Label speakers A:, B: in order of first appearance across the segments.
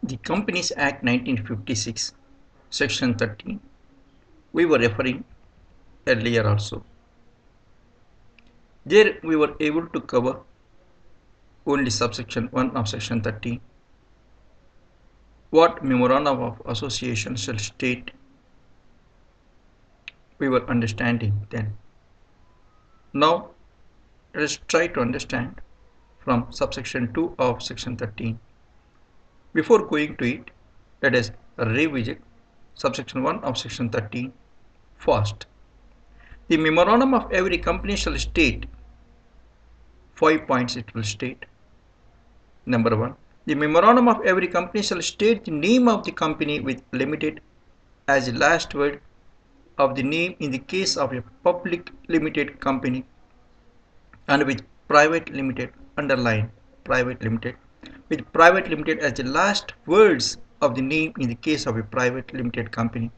A: The Companies Act 1956, Section 13. We were referring earlier also. There we were able to cover only subsection 1 of Section 13. What Memorandum of Association shall state, we were understanding then. Now let us try to understand from subsection 2 of Section 13. Before going to it, let us revisit subsection 1 of Section 13 first. The memorandum of every company shall state 5 points it will state. Number 1. The memorandum of every company shall state the name of the company with limited as the last word of the name in the case of a public limited company, and with private limited, underline private limited, with private limited as the last words of the name in the case of a private limited company.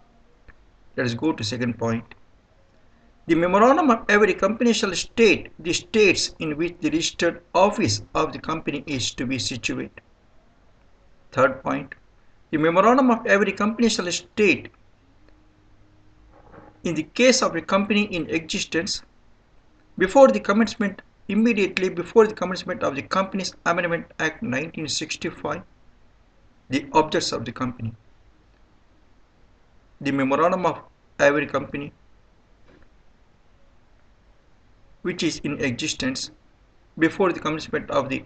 A: Let us go to second point. The memorandum of every company shall state the states in which the registered office of the company is to be situated. Third point. The memorandum of every company shall state, in the case of a company in existence, immediately before the commencement of the Companies Amendment Act 1965, the objects of the company. The memorandum of every company which is in existence before the commencement of the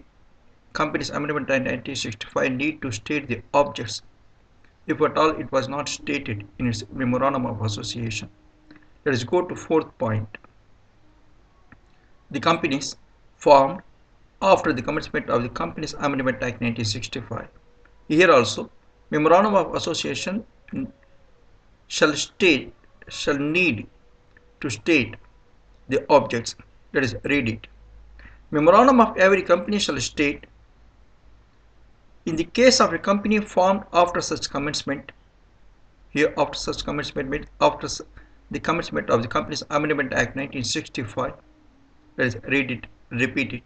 A: Companies Amendment Act 1965 need to state the objects, if at all it was not stated in its Memorandum of Association. Let us go to fourth point. The companies formed after the commencement of the Companies Amendment Act 1965. Here also, Memorandum of Association shall need to state the objects. Let us read it. Memorandum of every company shall state, in the case of a company formed after such commencement, here after such commencement means after the commencement of the Companies Amendment Act 1965, let us read it, repeat it.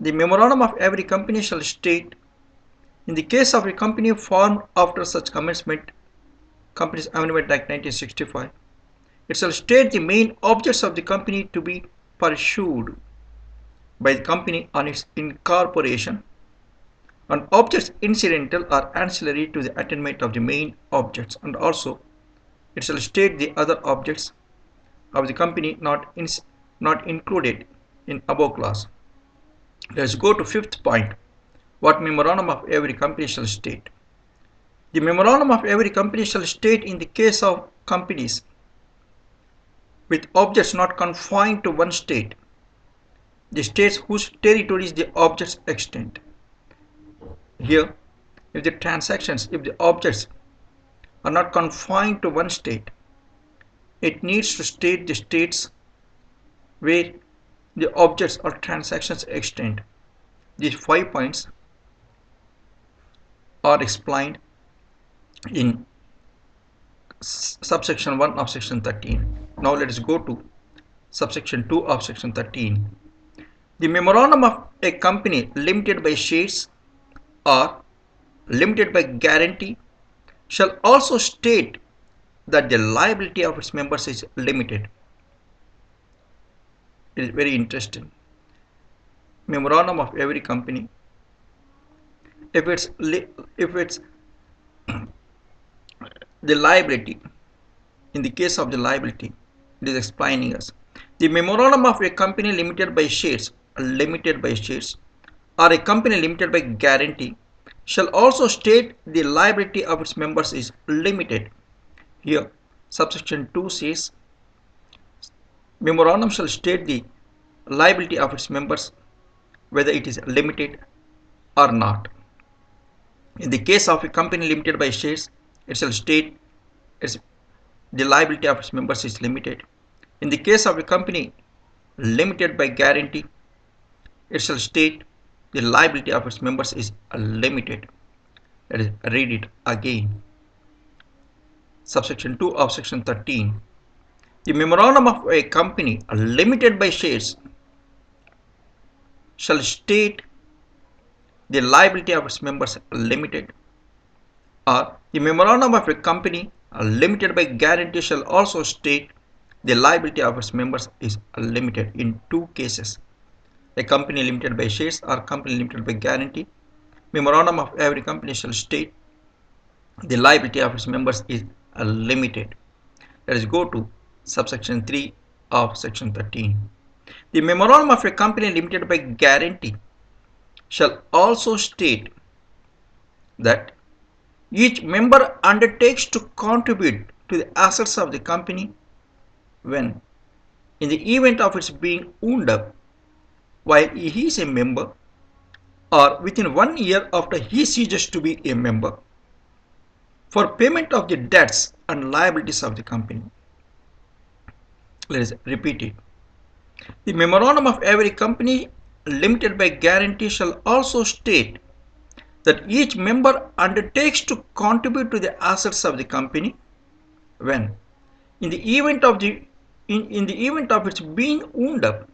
A: The memorandum of every company shall state, in the case of a company formed after such commencement, Companies Amendment Act 1965, it shall state the main objects of the company to be pursued by the company on its incorporation, and objects incidental or ancillary to the attainment of the main objects, and also it shall state the other objects of the company not included in above clause. Let's go to fifth point. What memorandum of every company shall state? The memorandum of every company shall state, in the case of companies with objects not confined to one state, the states whose territories the objects extend. Here, if the objects are not confined to one state, it needs to state the states where the objects or transactions extend. These 5 points are explained in subsection 1 of section 13. Now let us go to subsection 2 of section 13. The memorandum of a company limited by shares or limited by guarantee shall also state that the liability of its members is limited. It is very interesting. Memorandum of every company, if it's the liability, in the case of the liability, it is explaining us. The memorandum of a company limited by shares, or a company limited by guarantee shall also state the liability of its members is limited. Here, subsection 2 says, memorandum shall state the liability of its members, whether it is limited or not. In the case of a company limited by shares, it shall state the liability of its members is limited. In the case of a company limited by guarantee, it shall state the liability of its members is limited. Let us read it again. Subsection 2 of section 13. The memorandum of a company limited by shares shall state the liability of its members limited. or the memorandum of a company limited by guarantee shall also state the liability of its members is limited in two cases: a company limited by shares or company limited by guarantee. Memorandum of every company shall state the liability of its members is limited. Let us go to subsection 3 of section 13. The memorandum of a company limited by guarantee shall also state that each member undertakes to contribute to the assets of the company when, in the event of its being wound up while he is a member, or within 1 year after he ceases to be a member, for payment of the debts and liabilities of the company. Let us repeat it. The memorandum of every company limited by guarantee shall also state that each member undertakes to contribute to the assets of the company when, in the event of its being wound up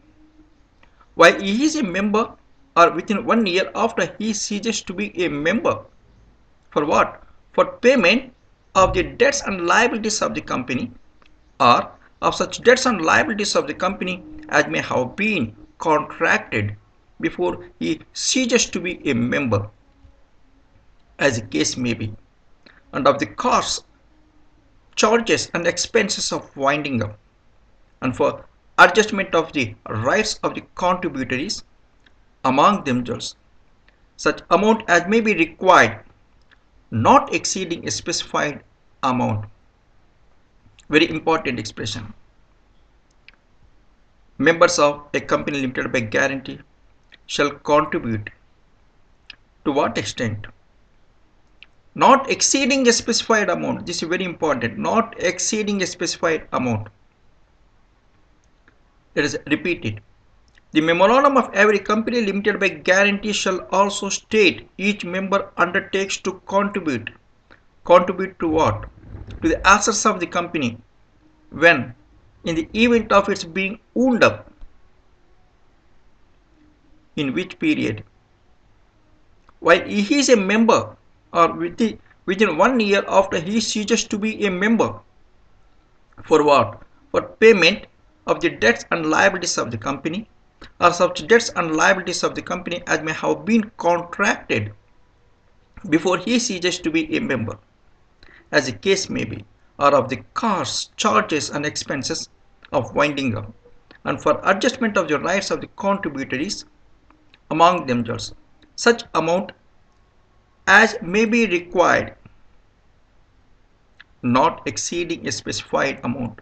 A: while he is a member, or within 1 year after he ceases to be a member, for what? For payment of the debts and liabilities of the company, or of such debts and liabilities of the company as may have been contracted before he ceases to be a member, as the case may be, and of the costs, charges and expenses of winding up, and for adjustment of the rights of the contributories among themselves, such amount as may be required, not exceeding a specified amount. Very important expression. Members of a company limited by guarantee shall contribute to what extent? Not exceeding a specified amount. This is very important. Not exceeding a specified amount. Let us repeat it. The memorandum of every company limited by guarantee shall also state each member undertakes to contribute. Contribute to what? To the assets of the company when, in the event of its being wound up, in which period? While he is a member, or within 1 year after he ceases to be a member. For what? For payment of the debts and liabilities of the company, or such debts and liabilities of the company as may have been contracted before he ceases to be a member, as the case may be, or of the costs, charges and expenses of winding up, and for adjustment of the rights of the contributories among themselves, such amount as may be required, not exceeding a specified amount.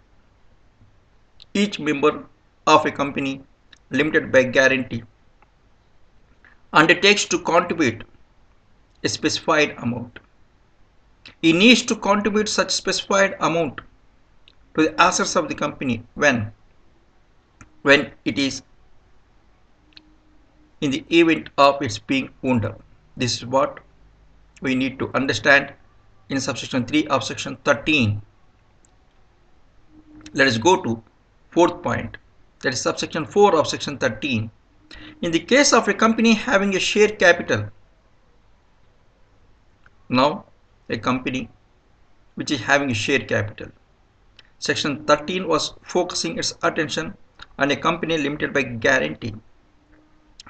A: Each member of a company limited by guarantee undertakes to contribute a specified amount. He needs to contribute such specified amount to the assets of the company when it is in the event of its being wound up. This is what we need to understand in subsection 3 of section 13. Let us go to fourth point, that is subsection 4 of section 13. In the case of a company having a share capital, now a company which is having a share capital, section 13 was focusing its attention on a company limited by guarantee.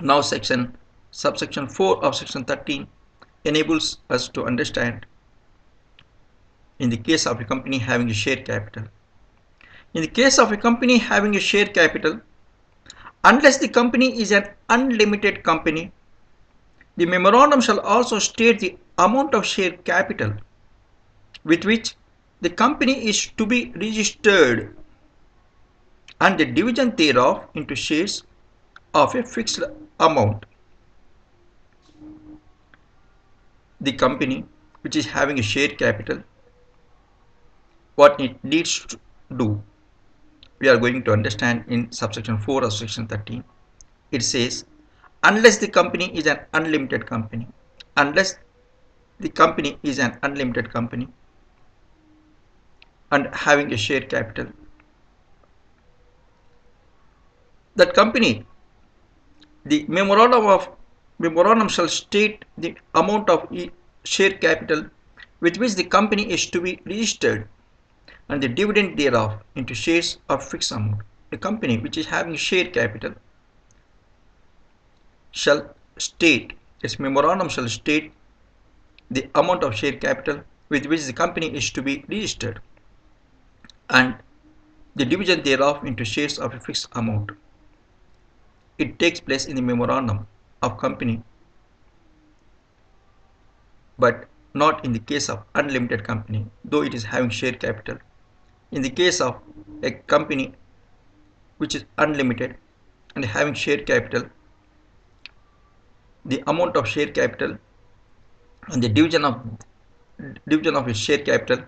A: Now subsection 4 of section 13 enables us to understand in the case of a company having a share capital. In the case of a company having a share capital, unless the company is an unlimited company, the memorandum shall also state the amount of share capital with which the company is to be registered and the division thereof into shares of a fixed amount. The company which is having a share capital, what it needs to do, we are going to understand in subsection 4 of section 13. It says, unless the company is an unlimited company, unless the company is an unlimited company and having a share capital, that company, the memorandum shall state the amount of share capital with which the company is to be registered, and the dividend thereof into shares of fixed amount. A company which is having share capital shall state, its memorandum shall state the amount of share capital with which the company is to be registered, and the division thereof into shares of a fixed amount. It takes place in the memorandum of company, but not in the case of unlimited company, though it is having share capital. In the case of a company which is unlimited and having share capital, the amount of share capital and the division of its share capital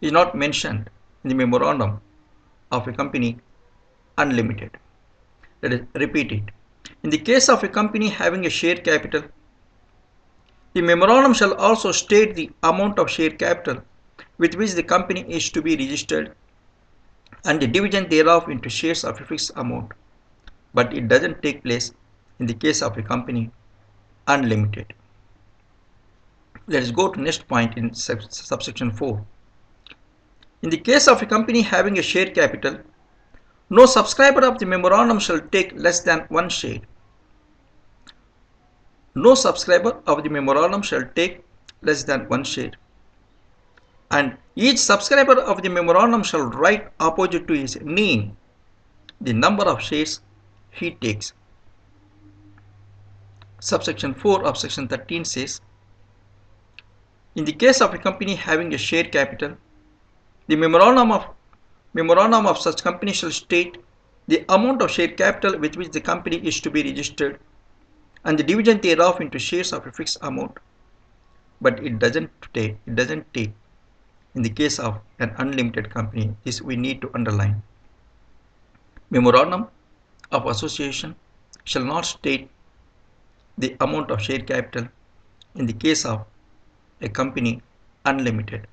A: is not mentioned in the memorandum of a company unlimited. Let us repeat it. In the case of a company having a share capital, the memorandum shall also state the amount of share capital with which the company is to be registered and the division thereof into shares of a fixed amount, but it doesn't take place in the case of a company unlimited. Let us go to next point in subsection 4. In the case of a company having a share capital, no subscriber of the memorandum shall take less than one share. No subscriber of the memorandum shall take less than one share, and each subscriber of the memorandum shall write opposite to his name the number of shares he takes. Subsection 4 of section 13 says, in the case of a company having a share capital, the memorandum of such company shall state the amount of share capital with which the company is to be registered and the division thereof into shares of a fixed amount, but it doesn't take in the case of an unlimited company. This we need to underline. Memorandum of association shall not state the amount of share capital in the case of a company unlimited,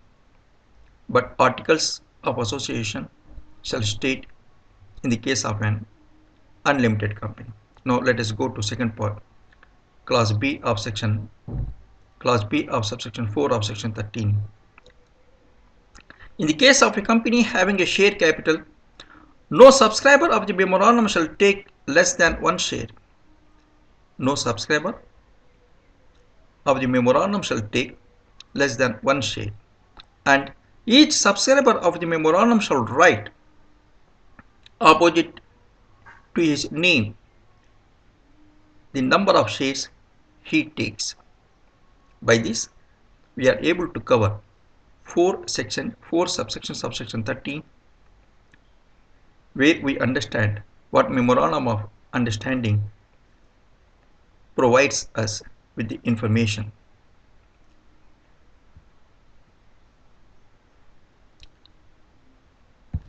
A: but articles of association shall state in the case of an unlimited company. Now let us go to second part, clause B of subsection 4 of section 13. In the case of a company having a share capital, no subscriber of the memorandum shall take less than one share. No subscriber of the memorandum shall take less than one share, and each subscriber of the memorandum shall write opposite to his name the number of shares he takes. By this, we are able to cover four subsections of section 13, where we understand what memorandum of understanding provides us with the information.